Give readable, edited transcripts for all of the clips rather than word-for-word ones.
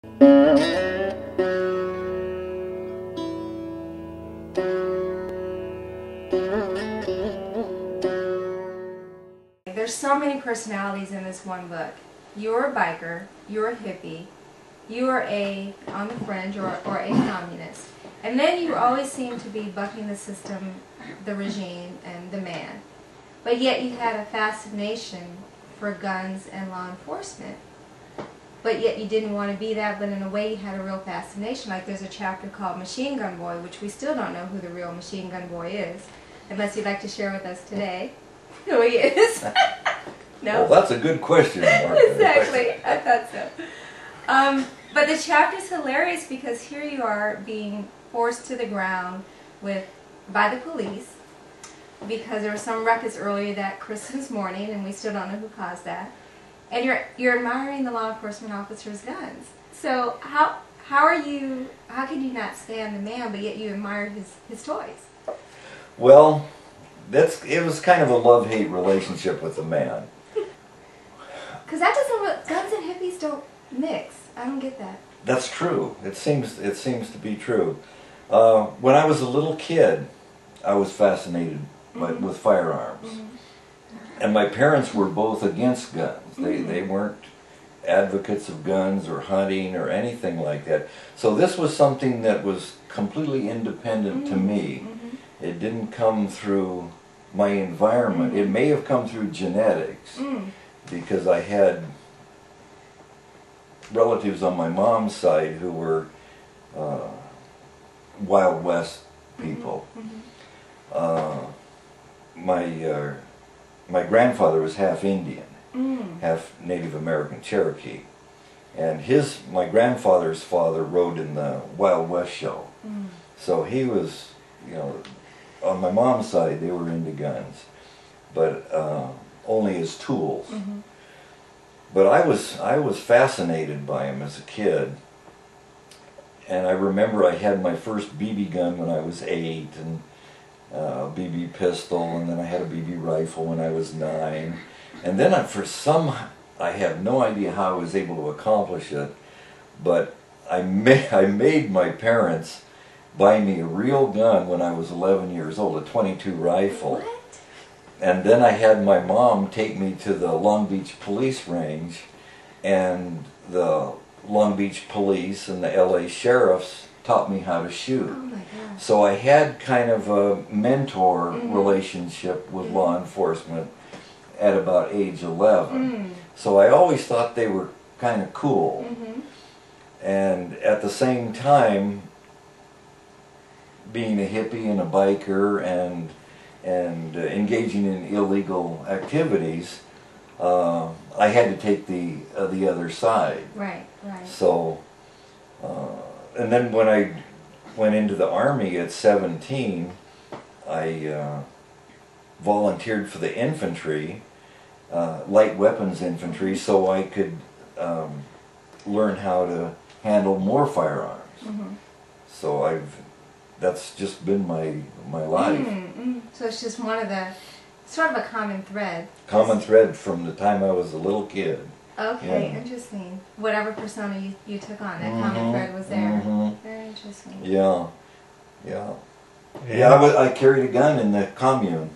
There's so many personalities in this one book. You're a biker, you're a hippie, you're on the fringe or a communist. And then you always seem to be bucking the system, the regime, and the man. But yet you had a fascination for guns and law enforcement. But yet you didn't want to be that, but in a way you had a real fascination. Like there's a chapter called Machine Gun Boy, which we still don't know who the real Machine Gun Boy is, unless you'd like to share with us today who he is. No? Well, that's a good question, Mark. Exactly, I thought so. But the chapter's hilarious because here you are being forced to the ground by the police because there was some ruckus earlier that Christmas morning, and we still don't know who caused that. And you're admiring the law enforcement officer's guns. So how can you not stand the man, but yet you admire his toys? Well, it was kind of a love-hate relationship with the man. Because guns and hippies don't mix. I don't get that. That's true. It seems to be true. When I was a little kid, I was fascinated with firearms. And my parents were both against guns. They weren't advocates of guns or hunting or anything like that. So this was something that was completely independent to me. It didn't come through my environment. It may have come through genetics because I had relatives on my mom's side who were Wild West people. My grandfather was half Indian, half Native American Cherokee, and my grandfather's father rode in the Wild West show. So he was, on my mom's side they were into guns, but only as tools. But I was fascinated by him as a kid, and I remember I had my first BB gun when I was 8, and a BB pistol, and then I had a BB rifle when I was 9, and then I have no idea how I was able to accomplish it, but I made my parents buy me a real gun when I was 11 years old, a .22 rifle. What? And then I had my mom take me to the Long Beach police range, and the Long Beach police and the LA sheriffs taught me how to shoot. Oh my gosh. So I had kind of a mentor relationship with law enforcement at about age 11. So I always thought they were kind of cool. And at the same time, being a hippie and a biker and engaging in illegal activities, I had to take the other side. Right, right. So, and then when I went into the Army at 17, I volunteered for the infantry, light weapons infantry, so I could learn how to handle more firearms. So that's just been my life. So it's just sort of a common thread. Common thread from the time I was a little kid. Okay, interesting. Whatever persona you took on, that common thread was there. Very interesting. Yeah. I carried a gun in the commune.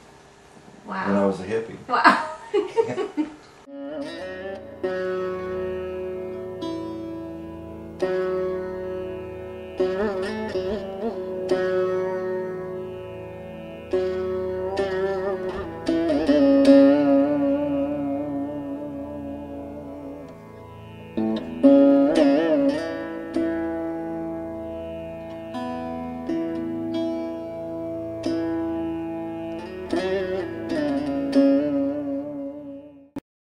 Wow. When I was a hippie. Wow.